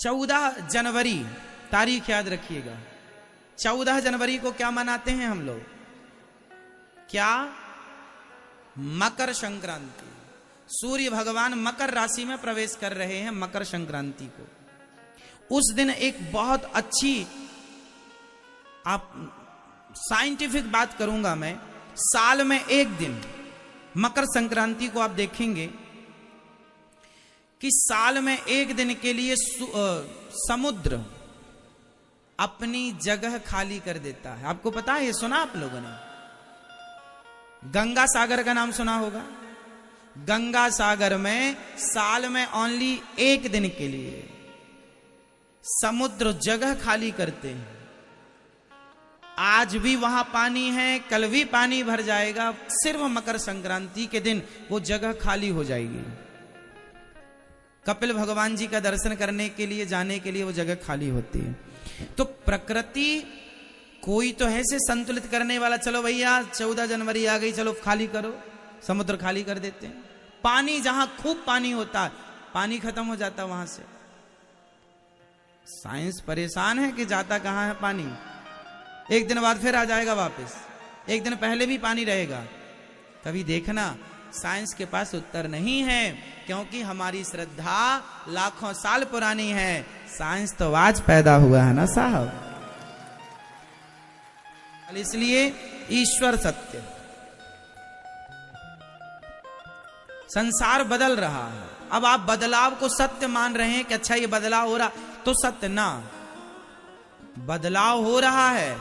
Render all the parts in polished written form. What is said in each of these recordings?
14 जनवरी तारीख याद रखिएगा। 14 जनवरी को क्या मनाते हैं हम लोग? क्या? मकर संक्रांति। सूर्य भगवान मकर राशि में प्रवेश कर रहे हैं मकर संक्रांति को। उस दिन एक बहुत अच्छी, आप साइंटिफिक बात करूंगा मैं, साल में एक दिन मकर संक्रांति को आप देखेंगे कि साल में एक दिन के लिए समुद्र अपनी जगह खाली कर देता है। आपको पता है? ये सुना आप लोगों ने? गंगा सागर का नाम सुना होगा। गंगा सागर में साल में ओनली एक दिन के लिए समुद्र जगह खाली करते हैं। आज भी वहां पानी है, कल भी पानी भर जाएगा, सिर्फ मकर संक्रांति के दिन वो जगह खाली हो जाएगी। कपिल भगवान जी का दर्शन करने के लिए, जाने के लिए वो जगह खाली होती है। तो प्रकृति कोई तो है से संतुलित करने वाला, चलो भैया 14 जनवरी आ गई, चलो खाली करो, समुद्र खाली कर देते हैं। पानी जहां खूब पानी होता है, पानी खत्म हो जाता वहां से। साइंस परेशान है कि जाता कहां है पानी। एक दिन बाद फिर आ जाएगा वापस, एक दिन पहले भी पानी रहेगा। कभी देखना, साइंस के पास उत्तर नहीं है, क्योंकि हमारी श्रद्धा लाखों साल पुरानी है। साइंस तो आज पैदा हुआ है ना साहब। इसलिए ईश्वर सत्य। संसार बदल रहा है। अब आप बदलाव को सत्य मान रहे हैं कि अच्छा ये बदलाव हो रहा, तो सत्य ना, बदलाव हो रहा है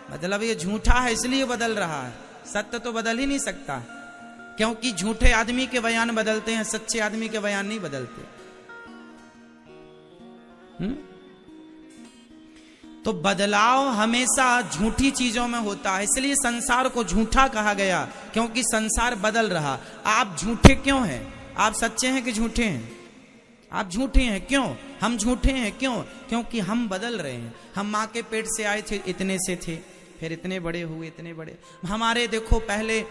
मतलब ये झूठा है इसलिए बदल रहा है। सत्य तो बदल ही नहीं सकता, क्योंकि झूठे आदमी के बयान बदलते हैं, सच्चे आदमी के बयान नहीं बदलते। तो बदलाव हमेशा झूठी चीजों में होता है, इसलिए संसार को झूठा कहा गया, क्योंकि संसार बदल रहा। आप झूठे क्यों हैं? आप सच्चे हैं कि झूठे हैं? आप झूठे हैं। क्यों? हम झूठे हैं क्यों? क्योंकि हम बदल रहे हैं। हम माँ के पेट से आए थे, इतने से थे, फिर इतने बड़े हुए, इतने बड़े। हमारे देखो पहले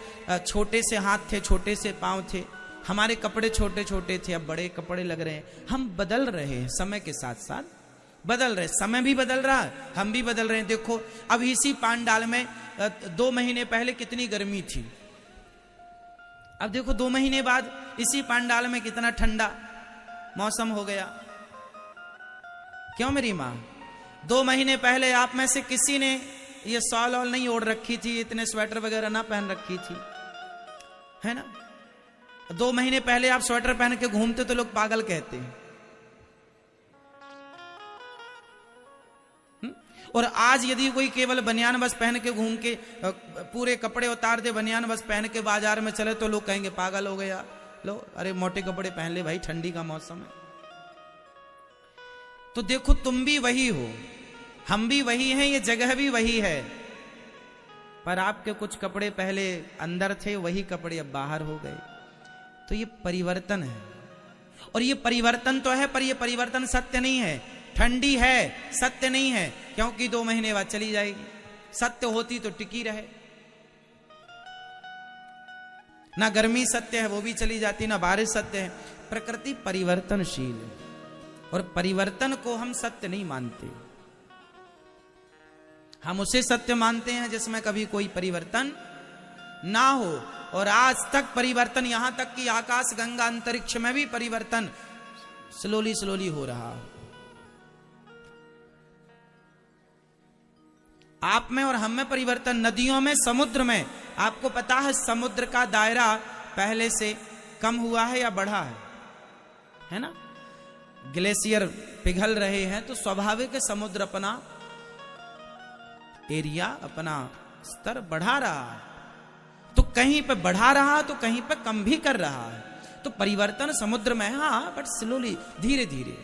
छोटे से हाथ थे, छोटे से पांव थे, हमारे कपड़े छोटे छोटे थे, अब बड़े कपड़े लग रहे हैं। हम बदल रहे हैं, समय के साथ साथ बदल रहे। समय भी बदल रहा है, हम भी बदल रहे हैं। देखो अब इसी पांडाल में 2 महीने पहले कितनी गर्मी थी, अब देखो 2 महीने बाद इसी पांडाल में कितना ठंडा मौसम हो गया। क्यों मेरी माँ? 2 महीने पहले आप में से किसी ने ये सॉल ऑल नहीं ओढ़ रखी थी, इतने स्वेटर वगैरह ना पहन रखी थी, है ना? 2 महीने पहले आप स्वेटर पहन के घूमते तो लोग पागल कहते हैं। और आज यदि कोई केवल बनियान बस पहन के घूम के, पूरे कपड़े उतार दे, बनियान बस पहन के बाजार में चले, तो लोग कहेंगे पागल हो गया। लो अरे मोटे कपड़े पहन ले भाई, ठंडी का मौसम है। तो देखो तुम भी वही हो, हम भी वही हैं, ये जगह भी वही है, पर आपके कुछ कपड़े पहले अंदर थे, वही कपड़े अब बाहर हो गए। तो ये परिवर्तन है, और ये परिवर्तन तो है, पर ये परिवर्तन सत्य नहीं है। ठंडी है, सत्य नहीं है, क्योंकि 2 महीने बाद चली जाएगी। सत्य होती तो टिकी रहे। ना गर्मी सत्य है, वो भी चली जाती, ना बारिश सत्य है। प्रकृति परिवर्तनशील है, और परिवर्तन को हम सत्य नहीं मानते। हम उसे सत्य मानते हैं जिसमें कभी कोई परिवर्तन ना हो। और आज तक परिवर्तन, यहां तक कि आकाश गंगा अंतरिक्ष में भी परिवर्तन स्लोली स्लोली हो रहा है। आप में और हम में परिवर्तन, नदियों में, समुद्र में। आपको पता है समुद्र का दायरा पहले से कम हुआ है या बढ़ा है ना? ग्लेशियर पिघल रहे हैं, तो स्वाभाविक है समुद्र अपना एरिया, अपना स्तर बढ़ा रहा है। तो कहीं पे बढ़ा रहा, तो कहीं पे कम भी कर रहा है। तो परिवर्तन समुद्र में है, हाँ, बट स्लोली, धीरे धीरे।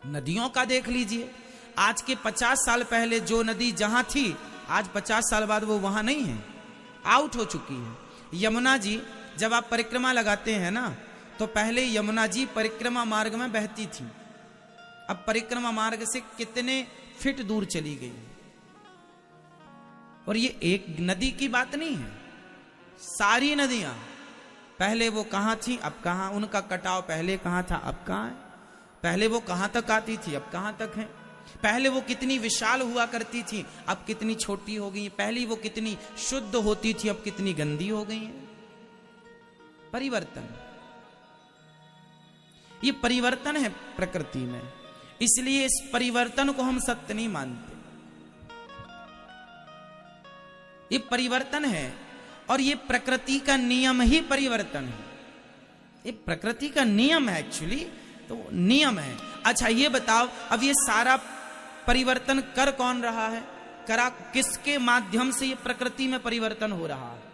नदियों का देख लीजिए, आज के 50 साल पहले जो नदी जहां थी, आज 50 साल बाद वो वहां नहीं है, आउट हो चुकी है। यमुना जी, जब आप परिक्रमा लगाते हैं ना, तो पहले यमुना जी परिक्रमा मार्ग में बहती थी, अब परिक्रमा मार्ग से कितने फीट दूर चली गई। और ये एक नदी की बात नहीं है, सारी नदियां, पहले वो कहां थी अब कहां, उनका कटाव पहले कहां था अब कहां है। पहले वो कहां तक आती थी, अब कहां तक है। पहले वो कितनी विशाल हुआ करती थी, अब कितनी छोटी हो गई है। पहले वो कितनी शुद्ध होती थी, अब कितनी गंदी हो गई है। परिवर्तन, ये परिवर्तन है प्रकृति में, इसलिए इस परिवर्तन को हम सत्य नहीं मानते। ये परिवर्तन है और ये प्रकृति का नियम ही परिवर्तन है। ये प्रकृति का नियम है, एक्चुअली तो नियम है। अच्छा ये बताओ, अब ये सारा परिवर्तन कर कौन रहा है? करा किसके माध्यम से ये प्रकृति में परिवर्तन हो रहा है?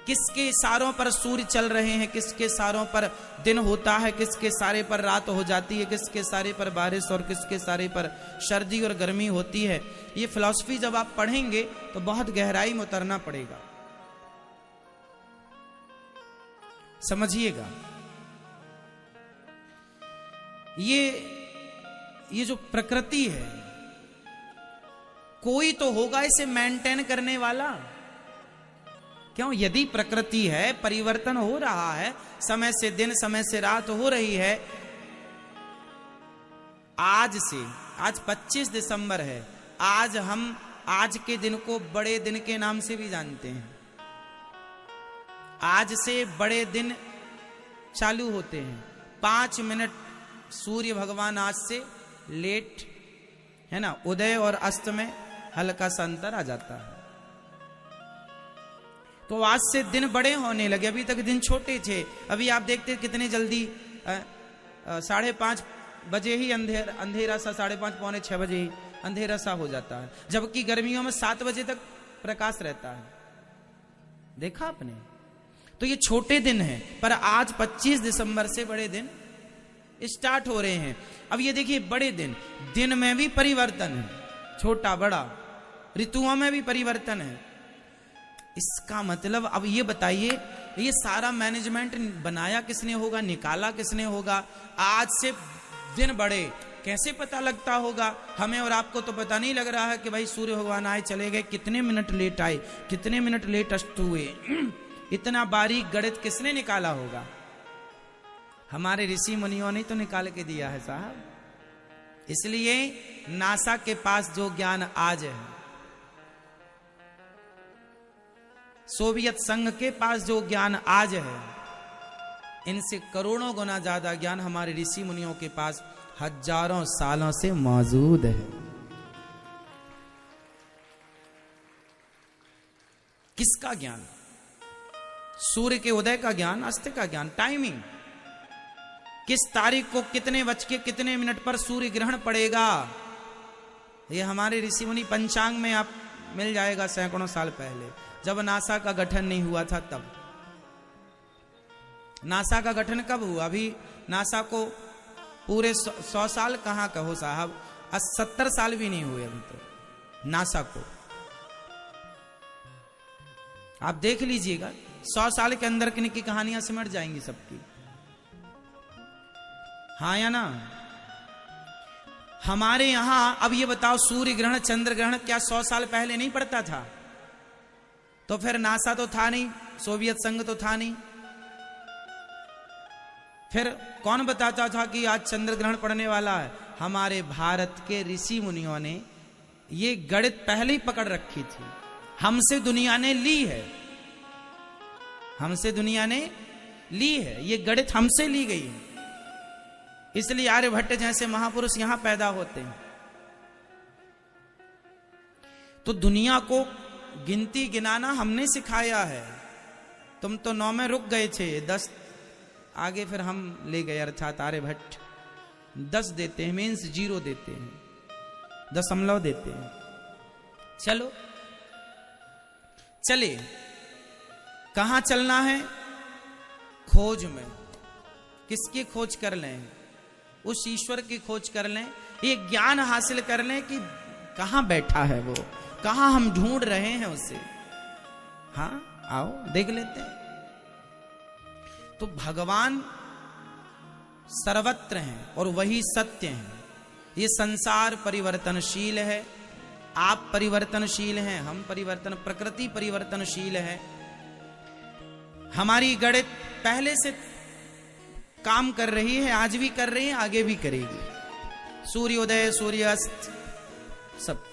किसके इशारों पर सूर्य चल रहे हैं, किसके इशारों पर दिन होता है, किसके इशारे पर रात हो जाती है, किसके इशारे पर बारिश और किसके इशारे पर सर्दी और गर्मी होती है। ये फिलॉसफी जब आप पढ़ेंगे तो बहुत गहराई में उतरना पड़ेगा, समझिएगा। ये जो प्रकृति है, कोई तो होगा इसे मेंटेन करने वाला। क्यों? यदि प्रकृति है, परिवर्तन हो रहा है, समय से दिन समय से रात हो रही है, आज 25 दिसंबर है, आज हम आज के दिन को बड़े दिन के नाम से भी जानते हैं। आज से बड़े दिन चालू होते हैं। 5 मिनट सूर्य भगवान आज से लेट है ना, उदय और अस्त में हल्का सा अंतर आ जाता है। तो आज से दिन बड़े होने लगे, अभी तक दिन छोटे थे। अभी आप देखते कितने जल्दी 5:30 बजे ही अंधेरा सा, 5:30 पौने 6 बजे ही अंधेरा सा हो जाता है, जबकि गर्मियों में 7 बजे तक प्रकाश रहता है। देखा आपने? तो ये छोटे दिन हैं, पर आज 25 दिसंबर से बड़े दिन स्टार्ट हो रहे हैं। अब ये देखिए, बड़े दिन में भी परिवर्तन है, छोटा बड़ा, ऋतुओं में भी परिवर्तन है। इसका मतलब अब ये बताइए, ये सारा मैनेजमेंट बनाया किसने होगा, निकाला किसने होगा? आज से दिन बड़े कैसे पता लगता होगा? हमें और आपको तो पता नहीं लग रहा है कि भाई सूर्य भगवान आए चले गए, कितने मिनट लेट आए, कितने मिनट लेट अस्त हुए। इतना बारीक गणित किसने निकाला होगा? हमारे ऋषि मुनियों ने तो निकाल के दिया है साहब। इसलिए नासा के पास जो ज्ञान आज है, सोवियत संघ के पास जो ज्ञान आज है, इनसे करोड़ों गुना ज्यादा ज्ञान हमारे ऋषि मुनियों के पास हजारों सालों से मौजूद है। किसका ज्ञान? सूर्य के उदय का ज्ञान, अस्त का ज्ञान, टाइमिंग, किस तारीख को कितने बज के कितने मिनट पर सूर्य ग्रहण पड़ेगा, ये हमारे ऋषि मुनि पंचांग में आप मिल जाएगा। सैकड़ों साल पहले, जब नासा का गठन नहीं हुआ था तब। नासा का गठन कब हुआ? अभी नासा को पूरे 100 साल कहाँ कहो साहब, 70 साल भी नहीं हुए अभी तो नासा को। आप देख लीजिएगा, 100 साल के अंदर की कहानियां सिमट जाएंगी सबकी। हाँ या ना? हमारे यहां अब ये बताओ, सूर्य ग्रहण चंद्र ग्रहण क्या 100 साल पहले नहीं पड़ता था? तो फिर नासा तो था नहीं, सोवियत संघ तो था नहीं, फिर कौन बताता था कि आज चंद्र ग्रहण पड़ने वाला है? हमारे भारत के ऋषि मुनियों ने ये गणित पहले ही पकड़ रखी थी। हमसे दुनिया ने ली है, हमसे दुनिया ने ली है, ये गणित हमसे ली गई है। इसलिए आर्यभट्ट जैसे महापुरुष यहां पैदा होते हैं। तो दुनिया को गिनती गिनाना हमने सिखाया है। तुम तो 9 में रुक गए थे, 10 आगे फिर हम ले गए, अर्थात आर्यभट्ट 10 देते हैं, मीन्स 0 देते हैं, दशमलव देते हैं। चलो चले, कहां चलना है? खोज में। किसकी खोज कर लें? उस ईश्वर की खोज कर लें, ये ज्ञान हासिल कर लें कि कहां बैठा है वो, कहां हम ढूंढ रहे हैं उसे। हाँ आओ देख लेते हैं। तो भगवान सर्वत्र हैं और वही सत्य हैं। ये संसार परिवर्तनशील है, आप परिवर्तनशील हैं, हम परिवर्तन, प्रकृति परिवर्तनशील है। हमारी गणित पहले से काम कर रही है, आज भी कर रही है, आगे भी करेगी। सूर्योदय सूर्यास्त सब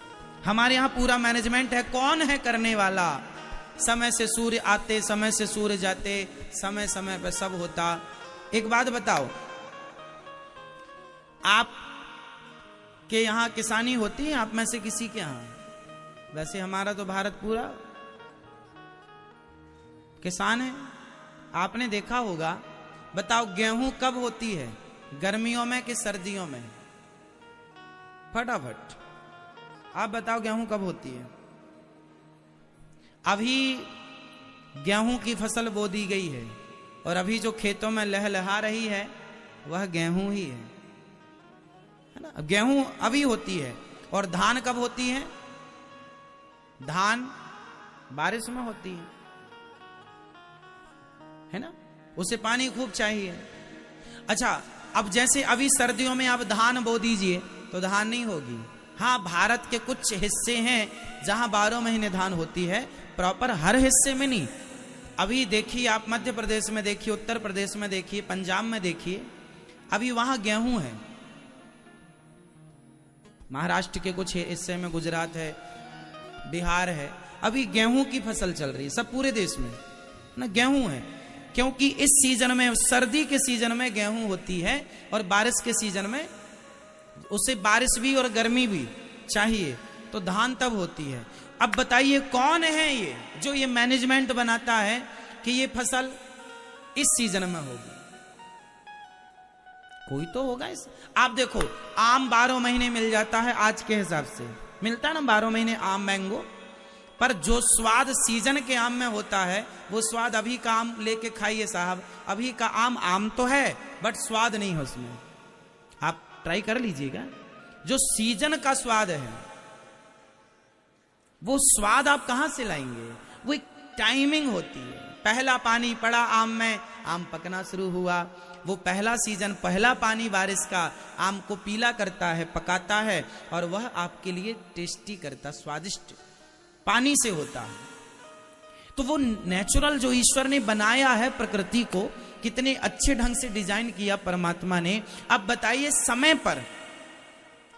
हमारे यहाँ पूरा मैनेजमेंट है। कौन है करने वाला? समय से सूर्य आते, समय से सूर्य जाते, समय समय पर सब होता। एक बात बताओ, आप के यहाँ किसानी होती है? आप में से किसी के यहाँ? वैसे हमारा तो भारत पूरा किसान है। आपने देखा होगा, बताओ गेहूं कब होती है? गर्मियों में कि सर्दियों में? फटाफट आप बताओ, गेहूं कब होती है? अभी गेहूं की फसल बो दी गई है और अभी जो खेतों में लहलहा रही है वह गेहूं ही है ना? गेहूं अभी होती है। और धान कब होती है? धान बारिश में होती है ना? उसे पानी खूब चाहिए। अच्छा, अब जैसे अभी सर्दियों में आप धान बो दीजिए तो धान नहीं होगी। हाँ, भारत के कुछ हिस्से हैं जहां 12 महीने धान होती है, प्रॉपर हर हिस्से में नहीं। अभी देखिए, आप मध्य प्रदेश में देखिए, उत्तर प्रदेश में देखिए, पंजाब में देखिए, अभी वहां गेहूं है। महाराष्ट्र के कुछ हिस्से में, गुजरात है, बिहार है, अभी गेहूं की फसल चल रही है। सब पूरे देश में ना गेहूं है, क्योंकि इस सीजन में, सर्दी के सीजन में गेहूं होती है और बारिश के सीजन में उसे बारिश भी और गर्मी भी चाहिए, तो धान तब होती है। अब बताइए कौन है ये जो ये मैनेजमेंट बनाता है कि ये फसल इस सीजन में होगी? कोई तो होगा इस। आप देखो, आम 12 महीने मिल जाता है, आज के हिसाब से मिलता है ना 12 महीने आम, मैंगो। पर जो स्वाद सीजन के आम में होता है, वो स्वाद अभी का आम लेके खाइए साहब, अभी का आम आम तो है बट स्वाद नहीं है उसमें। आप ट्राई कर लीजिएगा, जो सीजन का स्वाद है वो स्वाद आप कहां से लाएंगे? वो एक टाइमिंग होती है। पहला पानी पड़ा आम में, आम पकना शुरू हुआ। वो पहला सीजन, पहला पानी बारिश का आम को पीला करता है, पकाता है, और वह आपके लिए टेस्टी करता, स्वादिष्ट पानी से होता है। तो वो नेचुरल जो ईश्वर ने बनाया है प्रकृति को, कितने अच्छे ढंग से डिजाइन किया परमात्मा ने। अब बताइए, समय पर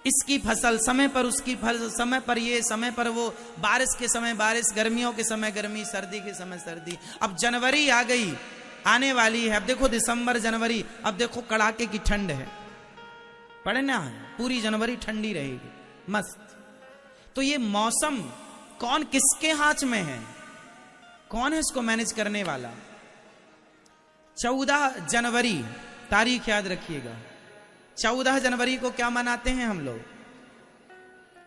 इसकी फसल, समय पर उसकी फल, समय पर ये, समय पर वो, बारिश के समय बारिश, गर्मियों के समय गर्मी, सर्दी के समय सर्दी। अब जनवरी आ गई, आने वाली है। अब देखो दिसंबर, जनवरी, अब देखो कड़ाके की ठंड है, पढ़ना है, पूरी जनवरी ठंडी रहेगी, मस्त। तो ये मौसम कौन, किसके हाथ में है? कौन है इसको मैनेज करने वाला? 14 जनवरी तारीख याद रखिएगा। 14 जनवरी को क्या मनाते हैं हम लोग?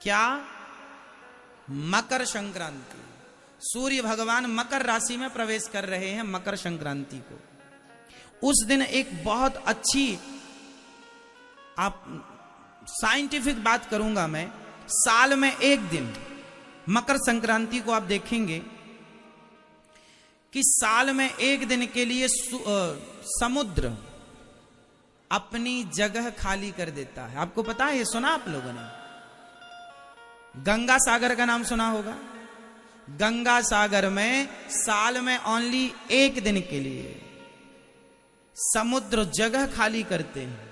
क्या? मकर संक्रांति। सूर्य भगवान मकर राशि में प्रवेश कर रहे हैं मकर संक्रांति को। उस दिन एक बहुत अच्छी, आप साइंटिफिक बात करूंगा मैं, साल में एक दिन मकर संक्रांति को आप देखेंगे कि साल में एक दिन के लिए समुद्र अपनी जगह खाली कर देता है। आपको पता है? ये सुना आप लोगों ने? गंगा सागर का नाम सुना होगा। गंगा सागर में साल में ओनली एक दिन के लिए समुद्र जगह खाली करते हैं।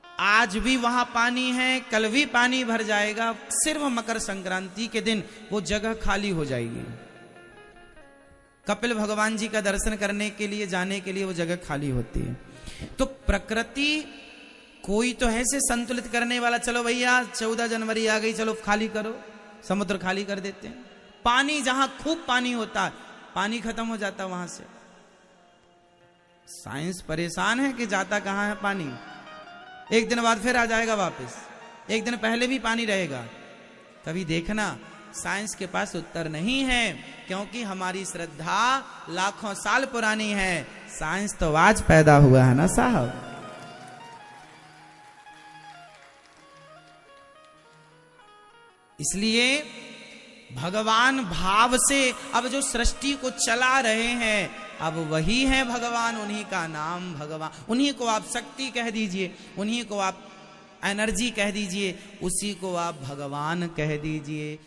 आज भी वहां पानी है, कल भी पानी भर जाएगा, सिर्फ मकर संक्रांति के दिन वो जगह खाली हो जाएगी। कपिल भगवान जी का दर्शन करने के लिए, जाने के लिए वो जगह खाली होती है। तो प्रकृति कोई तो है से संतुलित करने वाला। चलो भैया 14 जनवरी आ गई, चलो खाली करो, समुद्र खाली कर देते हैं। पानी, जहां खूब पानी होता है, पानी खत्म हो जाता वहां से। साइंस परेशान है कि जाता कहां है पानी। एक दिन बाद फिर आ जाएगा वापस, एक दिन पहले भी पानी रहेगा। कभी देखना, साइंस के पास उत्तर नहीं है, क्योंकि हमारी श्रद्धा लाखों साल पुरानी है। साइंस तो आज पैदा हुआ है ना साहब। इसलिए भगवान भाव से अब जो सृष्टि को चला रहे हैं, अब वही है भगवान, उन्हीं का नाम भगवान। उन्हीं को आप शक्ति कह दीजिए, उन्हीं को आप एनर्जी कह दीजिए, उसी को आप भगवान कह दीजिए।